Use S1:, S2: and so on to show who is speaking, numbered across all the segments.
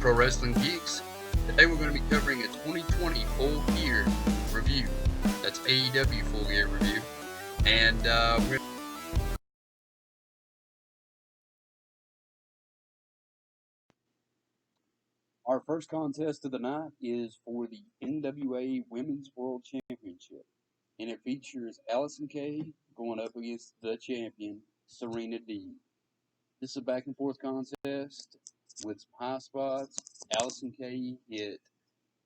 S1: Pro Wrestling Geeks. Today we're going to be covering a 2020 Full Gear review. That's AEW Full Gear review. And we're Our first contest of the night is for the NWA Women's World Championship. And it features Allison K going up against the champion, Serena Dee. This is a back and forth contest with some high spots. Allison K hit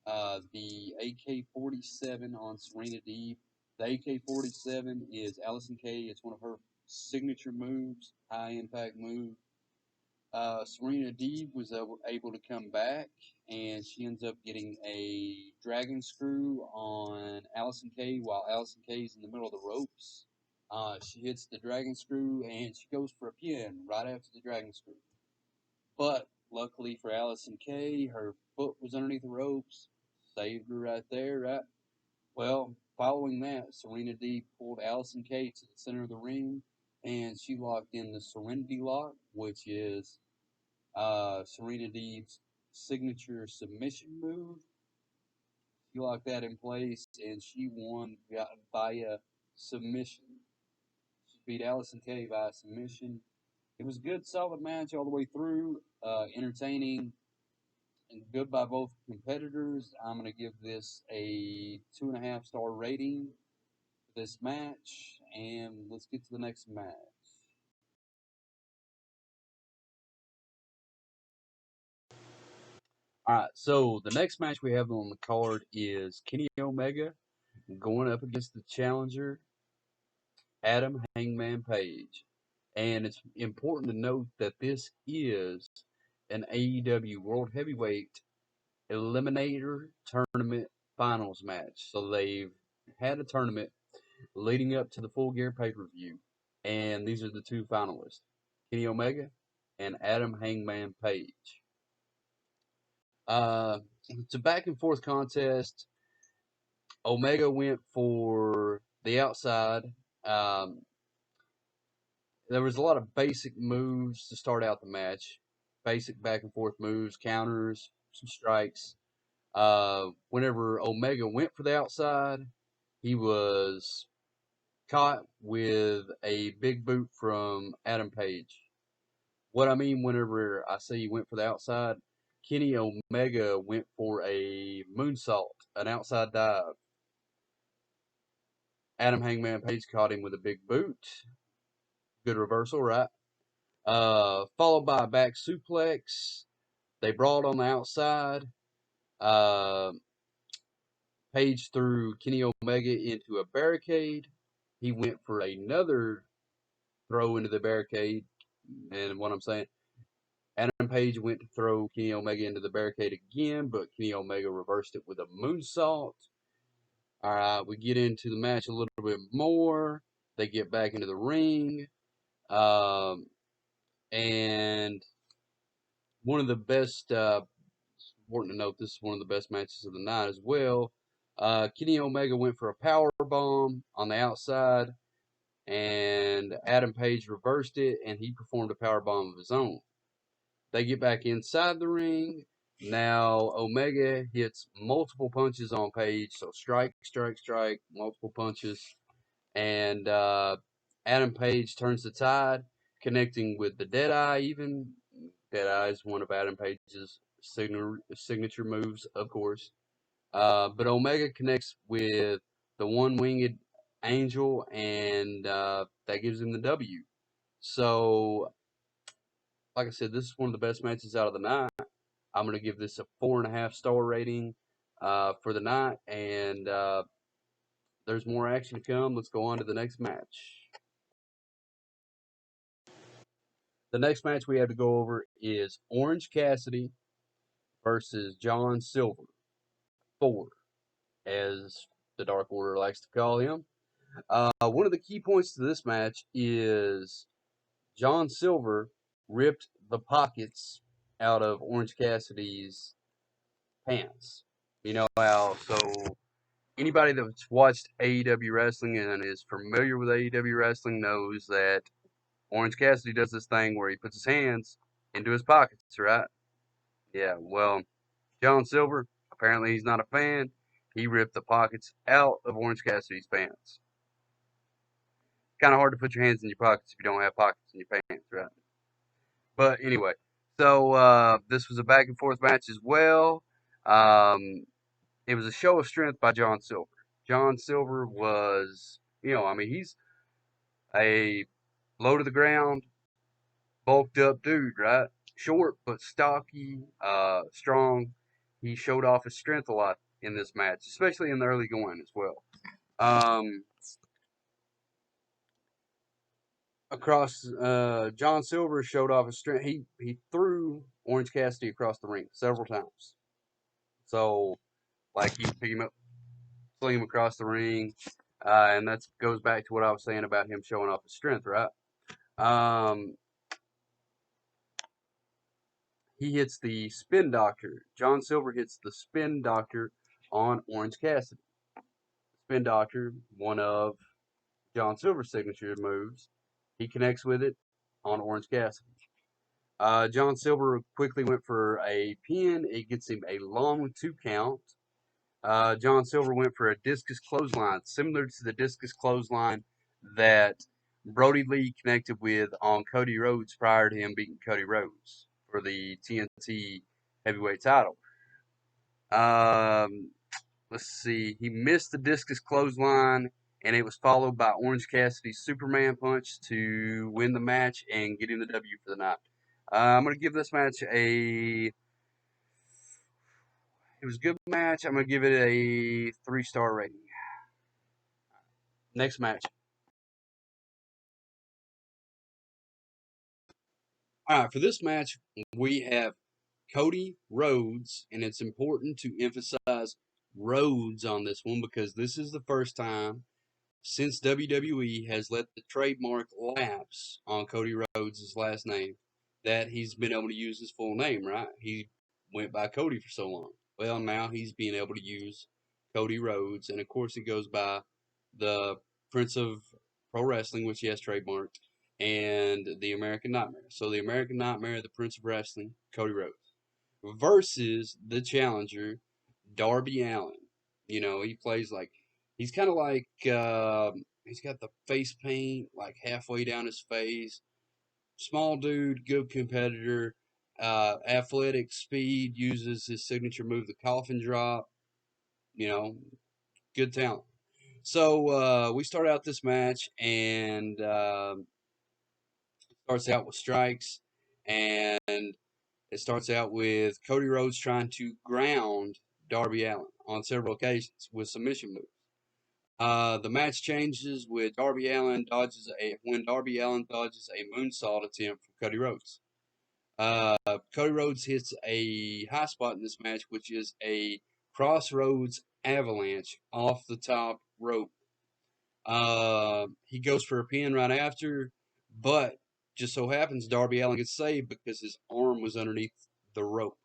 S1: the AK-47 on Serena Dee. The AK-47 is Allison K. It's one of her signature moves, high impact move. Serena Dee was able to come back, and she ends up getting a dragon screw on Allison K. while Allison K is in the middle of the ropes. She hits the dragon screw, and she goes for a pin right after the dragon screw. But luckily for Allison K, her foot was underneath the ropes, saved her right there, right? Well, following that, Serena Dee pulled Allison K to the center of the ring, and she locked in the Serenity Lock, which is Serena Dee's signature submission move. She locked that in place, and she won via submission. She beat Allison K via submission. It was a good, solid match all the way through, entertaining and good by both competitors. I'm going to give this a 2.5-star rating for this match, and let's get to the next match. Alright, so the next match we have on the card is Kenny Omega going up against the challenger, Adam Hangman Page. And it's important to note that this is an AEW World Heavyweight Eliminator Tournament Finals match. So they've had a tournament leading up to the Full Gear pay-per-view. And these are the two finalists, Kenny Omega and Adam Hangman Page. It's a back and forth contest. Omega went for the outside. There was a lot of basic moves to start out the match. Basic back and forth moves, counters, some strikes. Whenever Omega went for the outside, he was caught with a big boot from Adam Page. What I mean whenever I say he went for the outside, Kenny Omega went for a moonsault, an outside dive. Adam Hangman Page caught him with a big boot. Good reversal, right? Followed by a back suplex. They brawled on the outside. Page threw Kenny Omega into a barricade. He went for another throw into the barricade. And what I'm saying, Adam Page went to throw Kenny Omega into the barricade again, but Kenny Omega reversed it with a moonsault. All right, we get into the match a little bit more. They get back into the ring. And one of the best, important to note, this is one of the best matches of the night as well. Kenny Omega went for a power bomb on the outside, and Adam Page reversed it, and he performed a power bomb of his own. They get back inside the ring. Now Omega hits multiple punches on Page, so strike, strike, strike, multiple punches, and Adam Page turns the tide, connecting with the Deadeye. Even Deadeye is one of Adam Page's signature moves, of course. But Omega connects with the one-winged angel, and that gives him the W. So, like I said, this is one of the best matches out of the night. I'm going to give this a 4.5-star rating for the night, and there's more action to come. Let's go on to the next match. The next match we have to go over is Orange Cassidy versus John Silver, Thor, as the Dark Order likes to call him. One of the key points to this match is John Silver ripped the pockets out of Orange Cassidy's pants. You know how, so anybody that's watched AEW wrestling and is familiar with AEW wrestling knows that Orange Cassidy does this thing where he puts his hands into his pockets, right?
S2: Yeah, well, John Silver, apparently he's not a fan. He ripped the pockets out of Orange Cassidy's pants. Kind of hard to put your hands in your pockets if you don't have pockets in your pants, right? But anyway, so this was a back and forth match as well. Um, it was a show of strength by John Silver. John Silver was, I mean, he's a low to the ground, bulked up dude, right? Short but stocky, strong. He showed off his strength a lot in this match, especially in the early going as well. Um, John Silver showed off his strength. He threw Orange Cassidy across the ring several times. So like he pick him up, sling him across the ring, and that goes back to what I was saying about him showing off his strength, right? Um, he hits the spin doctor. John Silver hits the spin doctor on Orange Cassidy. Spin doctor, one of John Silver's signature moves. He connects with it on Orange Cassidy. John Silver quickly went for a pin. It gets him a long 2 count. John Silver went for a discus clothesline, similar to the discus clothesline that Brody Lee connected with on Cody Rhodes prior to him beating Cody Rhodes for the TNT heavyweight title. Um, let's see. He missed the discus clothesline, and it was followed by Orange Cassidy's Superman punch to win the match and get him the W for the night. I'm going to give this match a. It was a good match. I'm going to give it a 3-star rating. Next match. All right, for this match, we have Cody Rhodes, and it's important to emphasize Rhodes on this one because this is the first time since WWE has let the trademark lapse on Cody Rhodes' last name that he's been able to use his full name, right? He went by Cody for so long. Well, now he's being able to use Cody Rhodes, and of course, he goes by the Prince of Pro Wrestling, which he has trademarked, and the American Nightmare. So, the American Nightmare, the Prince of Wrestling, Cody Rhodes, versus the challenger, Darby Allin. He plays like he's kind of like he's got the face paint like halfway down his face. Small dude, good competitor, athletic speed, uses his signature move, the coffin drop. You know, good talent. So we start out this match, and starts out with strikes, and it starts out with Cody Rhodes trying to ground Darby Allin on several occasions with submission moves. The match changes with Darby Allin when Darby Allin dodges a moonsault attempt from Cody Rhodes. Cody Rhodes hits a high spot in this match, which is a Crossroads avalanche off the top rope. He goes for a pin right after, but just so happens Darby Allin gets saved because his arm was underneath the rope.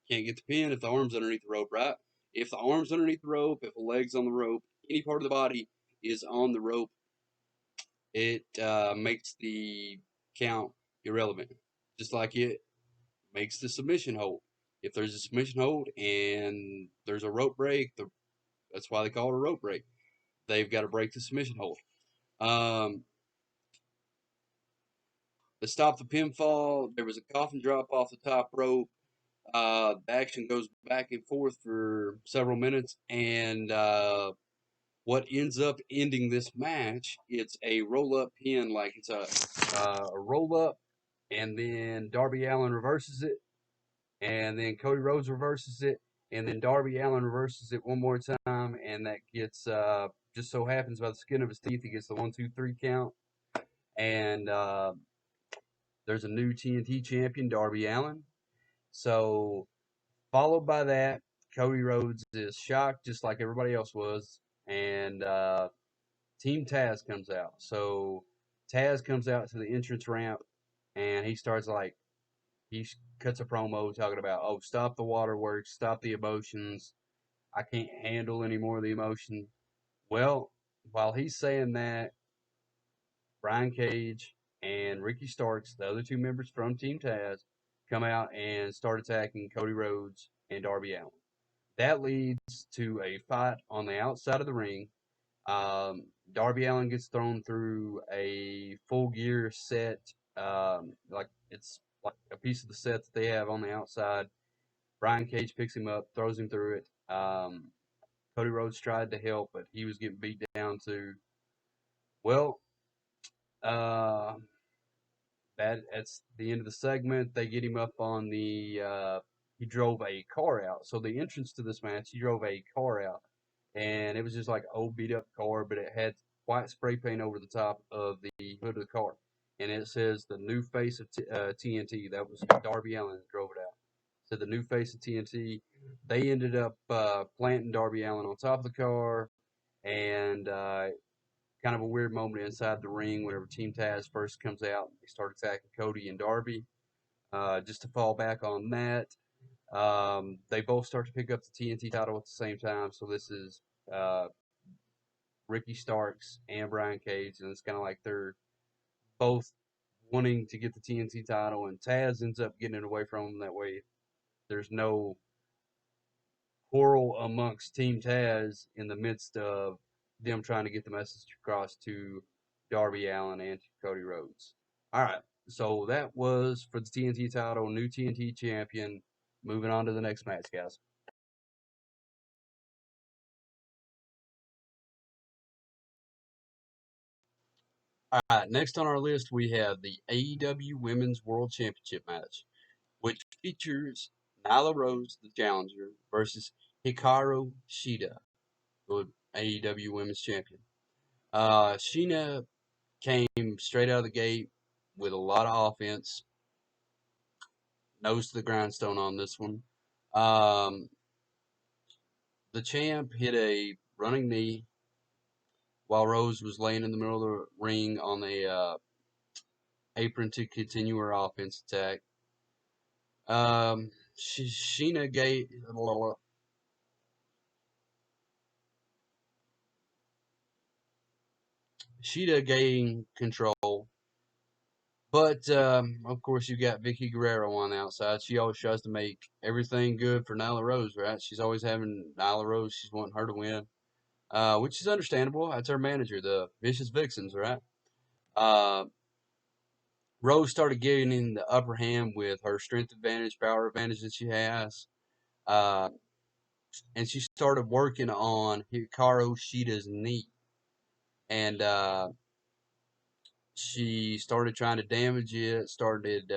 S2: Can't get the pin if the arm's underneath the rope, right? If the arm's underneath the rope, if the leg's on the rope, any part of the body is on the rope, it makes the count irrelevant. Just like it makes the submission hold. If there's a submission hold and there's a rope break, that's why they call it a rope break. They've got to break the submission hold. To stop the pinfall, there was a coffin drop off the top rope. The action goes back and forth for several minutes, and what ends up ending this match, it's a roll-up pin, like it's a roll-up, and then Darby Allin reverses it, and then Cody Rhodes reverses it, and then Darby Allin reverses it one more time, and that gets just so happens by the skin of his teeth, he gets the 1, 2, 3 count, and there's a new TNT champion, Darby Allin. So, followed by that, Cody Rhodes is shocked, just like everybody else was, and Team Taz comes out. So, Taz comes out to the entrance ramp, and he cuts a promo talking about, oh, stop the waterworks, stop the emotions. I can't handle any more of the emotion. Well, while he's saying that, Brian Cage and Ricky Starks, the other two members from Team Taz, come out and start attacking Cody Rhodes and Darby Allin. That leads to a fight on the outside of the ring. Darby Allin gets thrown through a full gear set, like it's like a piece of the set that they have on the outside. Brian Cage picks him up, throws him through it. Cody Rhodes tried to help, but he was getting beat down too. Well, uh, that's the end of the segment. They get him up on the. He drove a car out. So the entrance to this match, he drove a car out, and it was just like an old beat up car, but it had white spray paint over the top of the hood of the car, and it says the new face of TNT. That was Darby Allin that drove it out. So the new face of TNT. They ended up planting Darby Allin on top of the car, and kind of a weird moment inside the ring whenever Team Taz first comes out. They start attacking Cody and Darby. Just to fall back on that, they both start to pick up the TNT title at the same time. So this is uh, Ricky Starks and Brian Cage, and it's kind of like they're both wanting to get the TNT title, and Taz ends up getting it away from them. That way, there's no quarrel amongst Team Taz in the midst of them trying to get the message across to Darby Allin and to Cody Rhodes. All right, so that was for the TNT title, new TNT champion. Moving on to the next match, guys. All right, next on our list we have the AEW Women's World Championship match, which features Nyla Rose, the challenger, versus Hikaru Shida, the AEW Women's Champion. Sheena came straight out of the gate with a lot of offense, nose to the grindstone on this one. Um, the champ hit a running knee while Rose was laying in the middle of the ring on the apron to continue her offense attack. Sheena gave Sheeta gained control, but of course you got Vicky Guerrero on the outside. She always tries to make everything good for Nyla Rose, right? She's always having Nyla Rose. She's wanting her to win, which is understandable. That's her manager, the Vicious Vixens, right? Uh, Rose started getting the upper hand with her strength advantage, power advantage that she has. Uh, and she started working on Hikaru Shida's knee. And she started trying to damage it, started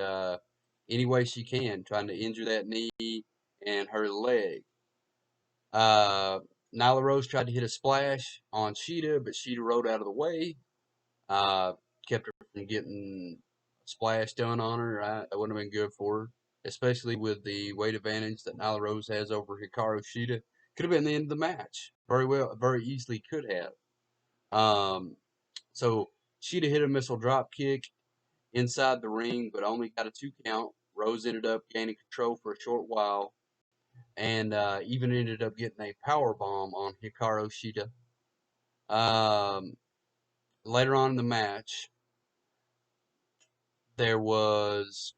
S2: any way she can, trying to injure that knee and her leg. Uh, Nyla Rose tried to hit a splash on Shida, but Shida rode out of the way, uh, kept her from getting a splash done on her. Right? That wouldn't have been good for her, especially with the weight advantage that Nyla Rose has over Hikaru Shida. Could have been the end of the match. Very well, very easily could have. So Shida hit a missile drop kick inside the ring, but only got a 2 count. Rose ended up gaining control for a short while, and even ended up getting a power bomb on Hikaru Shida. Um, Later on in the match, there was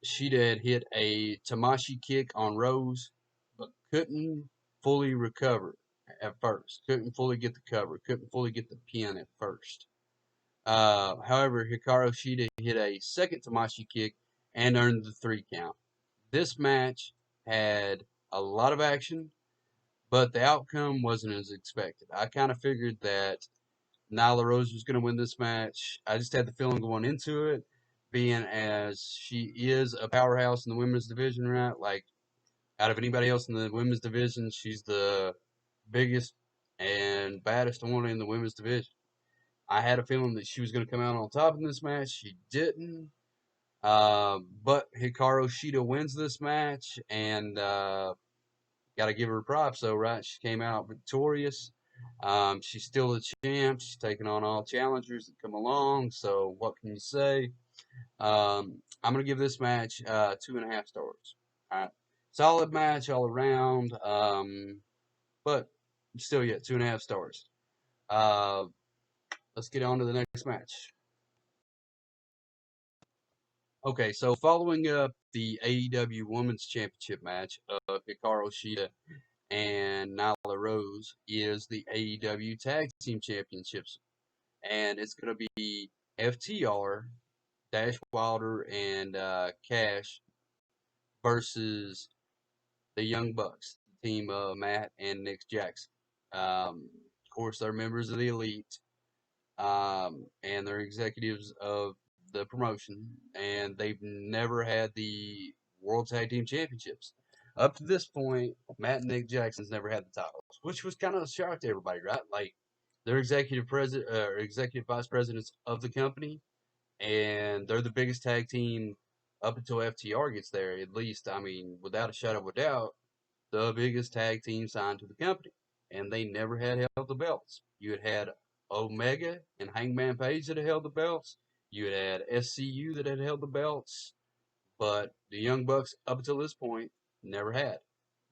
S2: Shida had hit a Tamashi kick on Rose, but couldn't fully recover at first. Couldn't fully get the cover. Couldn't fully get the pin at first. However, Hikaru Shida hit a second Tamashi kick and earned the 3 count. This match had a lot of action, but the outcome wasn't as expected. I kind of figured that Nyla Rose was going to win this match. I just had the feeling going into it, being as she is a powerhouse in the women's division, right? Like, out of anybody else in the women's division, she's the biggest and baddest one in the women's division. I had a feeling that she was going to come out on top in this match. She didn't. But Hikaru Shida wins this match, and got to give her props, though, right? She came out victorious. She's still the champ. She's taking on all challengers that come along. So what can you say? I'm going to give this match 2.5 stars. All right. Solid match all around, but still yet 2.5 stars. Let's get on to the next match. Okay, so following up the AEW Women's Championship match of Hikaru Shida and Nyla Rose is the AEW Tag Team Championships, and it's going to be FTR, Dash Wilder, and Cash versus the Young Bucks, the team of Matt and Nick Jackson. Of course, they're members of the Elite, and they're executives of the promotion, and they've never had the World Tag Team Championships. Up to this point, Matt and Nick Jackson's never had the titles, which was kind of a shock to everybody, right? Like they're executive vice presidents of the company, and they're the biggest tag team up until FTR gets there. At least, I mean, without a shadow of a doubt, the biggest tag team signed to the company, and they never had held the belts. You had Omega and Hangman Page that had held the belts. You had SCU that had held the belts, but the Young Bucks, up until this point, never had.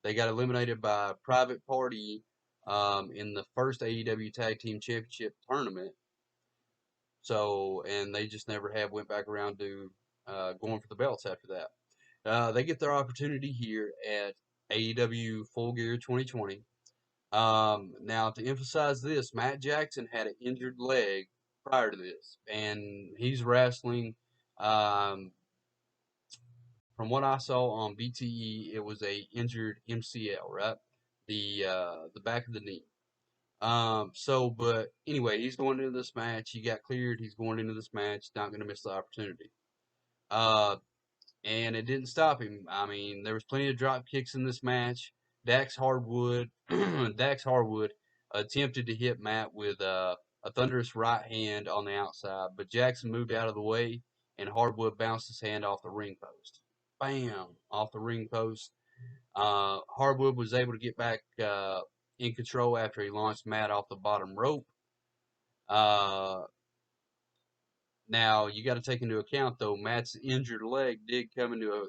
S2: They got eliminated by Private Party in the first AEW Tag Team Championship tournament. So, and they just never have went back around to going for the belts after that. They get their opportunity here at AEW Full Gear 2020. Now, to emphasize this, Matt Jackson had an injured leg prior to this, and he's wrestling. Um, from what I saw on BTE, it was a injured MCL, right? The back of the knee. But anyway, he's going into this match. He got cleared. He's going into this match. Not going to miss the opportunity. Uh, and it didn't stop him. I mean, there was plenty of drop kicks in this match. Dax Hardwood, Dax Harwood attempted to hit Matt with a thunderous right hand on the outside, but Jackson moved out of the way, and Hardwood bounced his hand off the ring post. Bam! Off the ring post. Hardwood was able to get back in control after he launched Matt off the bottom rope. Uh, Now you got to take into account though Matt's injured leg did come into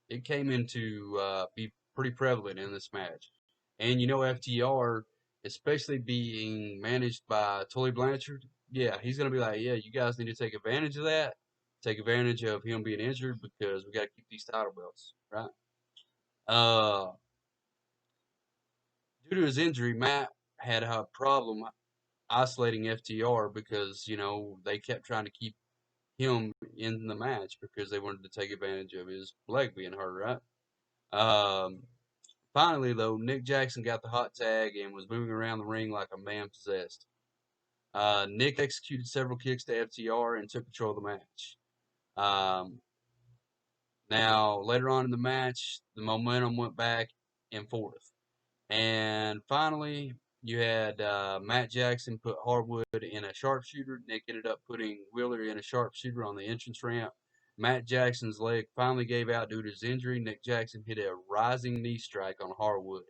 S2: it came into be pretty prevalent in this match. And you know, FTR, especially being managed by Tully Blanchard, yeah, he's going to be like, yeah, you guys need to take advantage of that. Take advantage of him being injured because we got to keep these title belts, right? Uh, Due to his injury, Matt had a problem isolating FTR because, you know, they kept trying to keep him in the match because they wanted to take advantage of his leg being hurt, right? Finally, though, Nick Jackson got the hot tag and was moving around the ring like a man possessed. Nick executed several kicks to FTR and took control of the match. Um, Now, later on in the match, the momentum went back and forth. And finally, you had Matt Jackson put Hardwood in a sharpshooter. Nick ended up putting Wheeler in a sharpshooter on the entrance ramp. Matt Jackson's leg finally gave out due to his injury. Nick Jackson hit a rising knee strike on Hardwood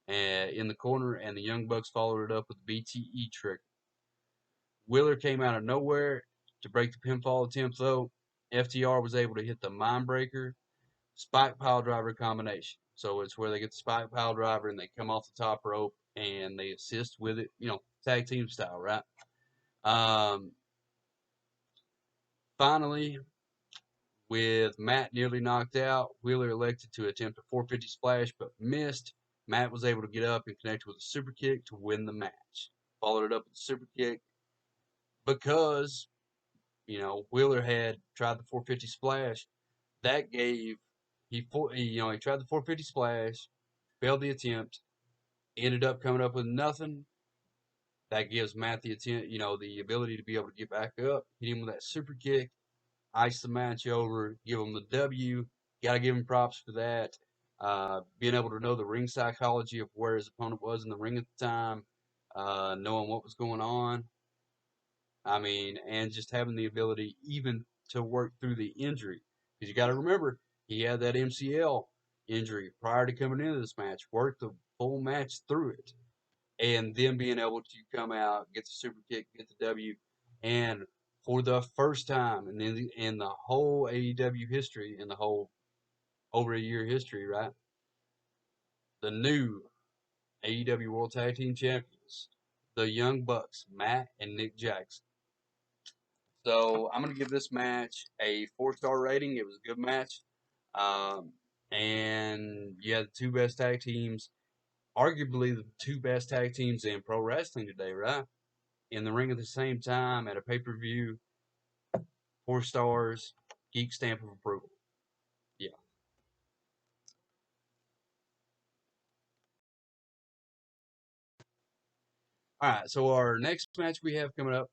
S2: in the corner, and the Young Bucks followed it up with a BTE trick. Wheeler came out of nowhere to break the pinfall attempt, though. FTR was able to hit the Mindbreaker spike pile driver combination. So it's where they get the spike pile driver and they come off the top rope and they assist with it, you know, tag team style, right? Um, Finally, with Matt nearly knocked out, Wheeler elected to attempt a 450 splash but missed. Matt was able to get up and connect with a super kick to win the match. Followed it up with a super kick because, you know, Wheeler had tried the 450 splash. That gave he tried the 450 splash, failed the attempt, ended up coming up with nothing. That gives Matt the attempt, you know, the ability to be able to get back up, hit him with that super kick, ice the match over, give him the W. Got to give him props for that. Being able to know the ring psychology of where his opponent was in the ring at the time, knowing what was going on. I mean, and just having the ability even to work through the injury. Because you got to remember, he had that MCL injury prior to coming into this match, worked the full match through it, and then being able to come out, get the super kick, get the W, and for the first time in the whole AEW history, in the whole over a year history, right? The new AEW World Tag Team Champions, the Young Bucks, Matt and Nick Jackson. So I'm going to give this match a 4-star rating. It was a good match. Um, and yeah, the two best tag teams, arguably the two best tag teams in pro wrestling today, right? In the ring at the same time at a pay-per-view, 4 stars, geek stamp of approval. Yeah. All right. So our next match we have coming up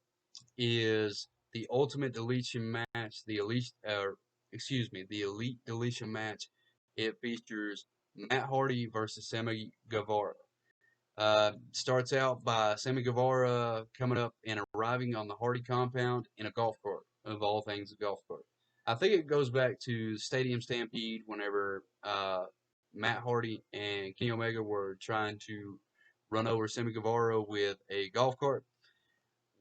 S2: is the Ultimate Deletion match. The Elite Deletion match. It features Matt Hardy versus Sammy Guevara. Starts out by Sammy Guevara coming up and arriving on the Hardy compound in a golf cart, of all things, a golf cart. I think it goes back to Stadium Stampede whenever Matt Hardy and Kenny Omega were trying to run over Sammy Guevara with a golf cart.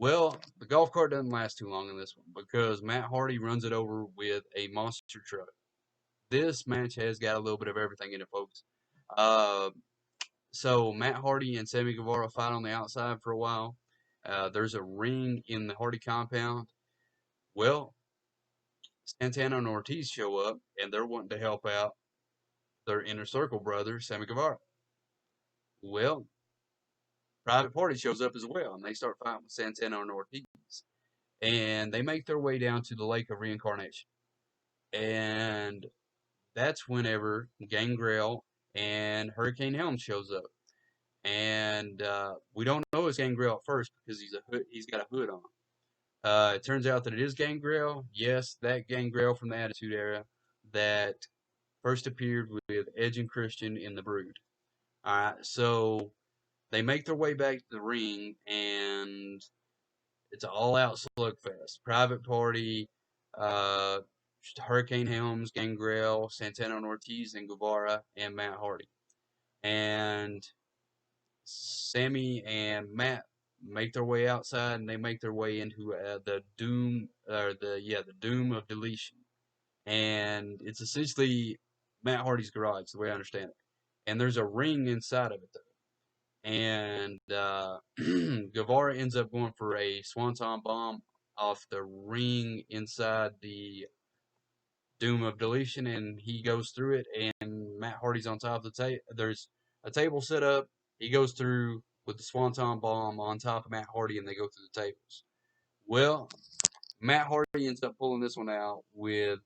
S2: Well, the golf cart doesn't last too long in this one because Matt Hardy runs it over with a monster truck. This match has got a little bit of everything in it, folks. Uh, so Matt Hardy and Sammy Guevara fight on the outside for a while. There's a ring in the Hardy compound. Well, Santana and Ortiz show up, and they're wanting to help out their inner circle brother, Sammy Guevara. Well, Private Party shows up as well, and they start fighting with Santana and Ortiz. And they make their way down to the Lake of Reincarnation. And that's whenever Gangrel and Hurricane Helm shows up. And we don't know it's Gangrel at first because he's got a hood on. It turns out that it is Gangrel. Yes, that Gangrel from the Attitude Era that first appeared with Edge and Christian in the Brood. All right, so they make their way back to the ring, and it's an all-out slugfest. Private Party, uh, Hurricane Helms, Gangrel, Santana and Ortiz, and Guevara, and Matt Hardy. And Sammy and Matt make their way outside, and they make their way into the Doom, or the Doom of Deletion, and it's essentially Matt Hardy's garage, the way I understand it. And there's a ring inside of it, though. And Guevara ends up going for a swanton bomb off the ring inside the Doom of Deletion, and he goes through it, and Matt Hardy's on top of the table. There's a table set up. He goes through with the Swanton Bomb on top of Matt Hardy, and they go through the tables. Well, Matt Hardy ends up pulling this one out with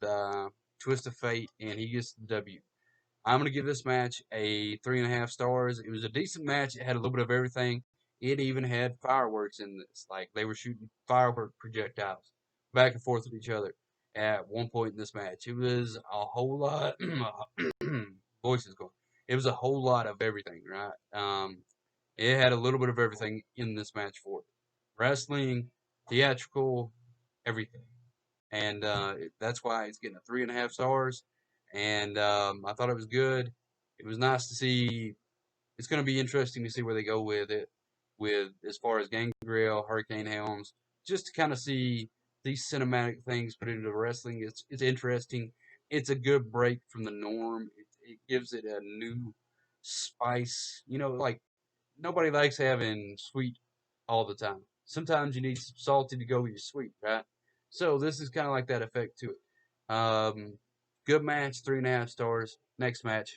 S2: Twist of Fate, and he gets the W. I'm going to give this match a 3.5 stars. It was a decent match. It had a little bit of everything. It even had fireworks in this. Like, they were shooting firework projectiles back and forth with each other at one point in this match. It was a whole lot. Voices going. It was a whole lot of everything, right? It had a little bit of everything in this match for it. Wrestling, theatrical, everything. And that's why it's getting a 3.5 stars. And I thought it was good. It was nice to see. It's going to be interesting to see where they go with it, with as far as Gangrel, Hurricane Helms, just to kind of see these cinematic things put into wrestling. It's interesting. It's a good break from the norm. It gives it a new spice. You know, like nobody likes having sweet all the time. Sometimes you need some salty to go with your sweet, right? So this is kind of like that effect to it. Good match, 3.5 stars. Next match.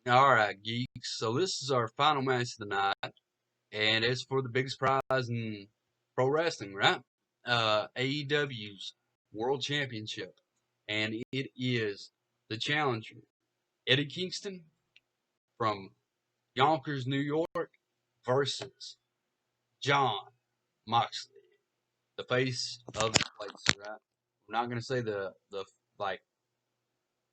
S2: All right, geeks. So this is our final match of the night, and it's for the biggest prize in pro wrestling, right? AEW's World Championship, and it is the challenger Eddie Kingston from Yonkers, New York, versus John Moxley, the face of the place, right? We're not gonna say the like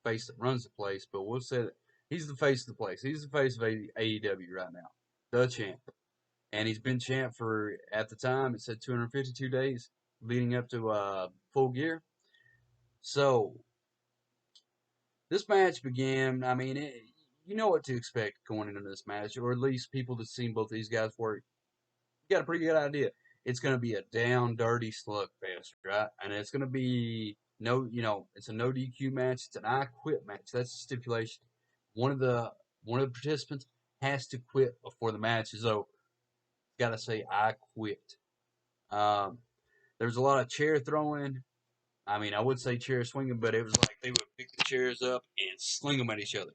S2: face that runs the place, but we'll say that he's the face of the place. He's the face of AEW right now, the champ, and he's been champ for at the time it said 252 days leading up to Full Gear. So this match began. I mean, you know what to expect going into this match, or at least people that seen both these guys work. You got a pretty good idea. it's going to be a down dirty slugfest, right? And it's going to be it's a no DQ match. It's an I quit match. That's the stipulation. One of the participants has to quit before the match is over. Got to say I quit. Um, there was a lot of chair throwing. I mean, I would say chair swinging, but it was like they would pick the chairs up and sling them at each other.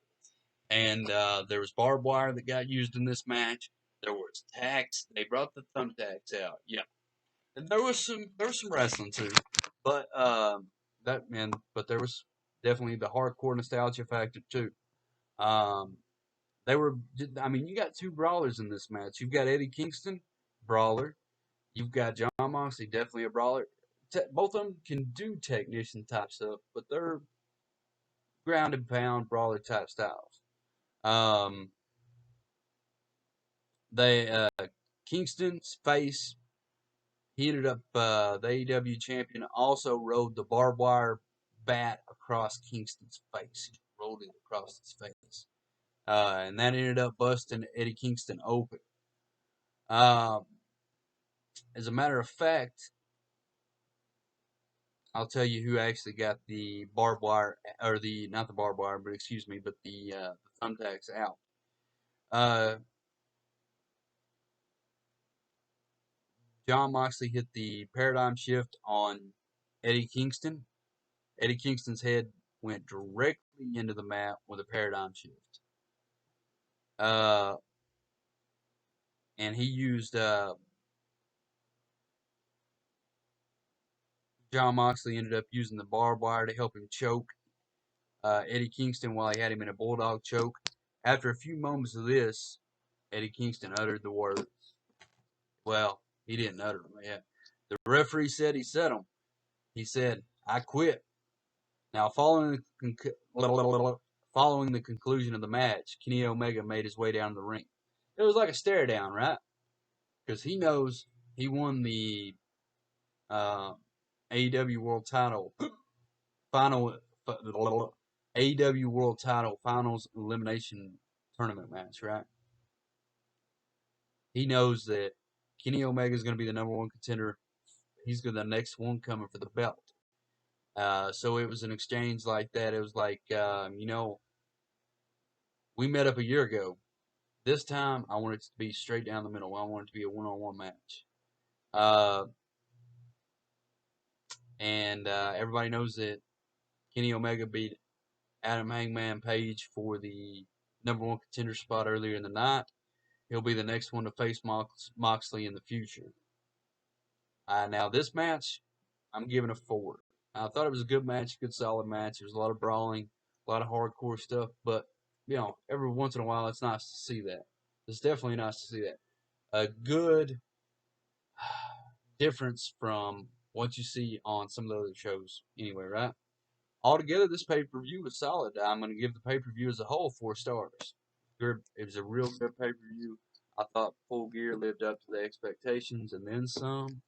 S2: And there was barbed wire that got used in this match. There was tacks. They brought the thumbtacks out. Yeah, and there was some wrestling too, but but there was definitely the hardcore nostalgia factor too. Um, they were, I mean, you got two brawlers in this match. You've got Eddie Kingston, brawler. You've got John Moxley, definitely a brawler. Both of them can do technician type stuff, but they're ground and pound brawler type styles. Um, they Kingston's face. He ended up the AEW champion. Also rode the barbed wire bat across Kingston's face. He rolled it across his face, and that ended up busting Eddie Kingston open. As a matter of fact, I'll tell you who actually got the barbed wire, or the not the barbed wire, but excuse me, but the thumbtacks out. John Moxley hit the paradigm shift on Eddie Kingston. Eddie Kingston's head went directly into the mat with a paradigm shift. And he used John Moxley ended up using the barbed wire to help him choke Eddie Kingston while he had him in a bulldog choke. After a few moments of this, Eddie Kingston uttered the words. Well, he didn't utter them yet. The referee said he said them. He said, "I quit." Now, following the conclusion of the match, Kenny Omega made his way down the ring. It was like a stare down, right? Because he knows he won the AEW World Title final AEW World Title Finals Elimination Tournament match, right? He knows that Kenny Omega is going to be the number one contender. He's the next one coming for the belt. So it was an exchange like that. It was like, we met up a year ago. This time, I want it to be straight down the middle. I want it to be a one-on-one match. And everybody knows that Kenny Omega beat Adam Hangman Page for the number one contender spot earlier in the night. He'll be the next one to face Moxley in the future. Now, this match, I'm giving a 4. I thought it was a good match, good solid match. There was a lot of brawling, a lot of hardcore stuff, but, every once in a while, it's nice to see that. It's definitely nice to see that. A good difference from what you see on some of the other shows anyway, right? Altogether, this pay-per-view was solid. I'm going to give the pay-per-view as a whole 4 stars. It was a real good pay-per-view. I thought Full Gear lived up to the expectations and then some.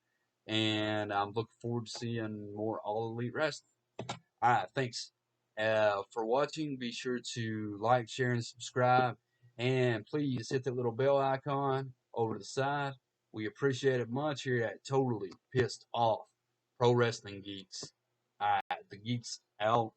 S2: And I'm looking forward to seeing more All Elite Wrestling. All right, thanks for watching. Be sure to like, share, and subscribe. And please hit that little bell icon over to the side. We appreciate it much here at Totally Pissed Off Pro Wrestling Geeks. All right, the Geeks out.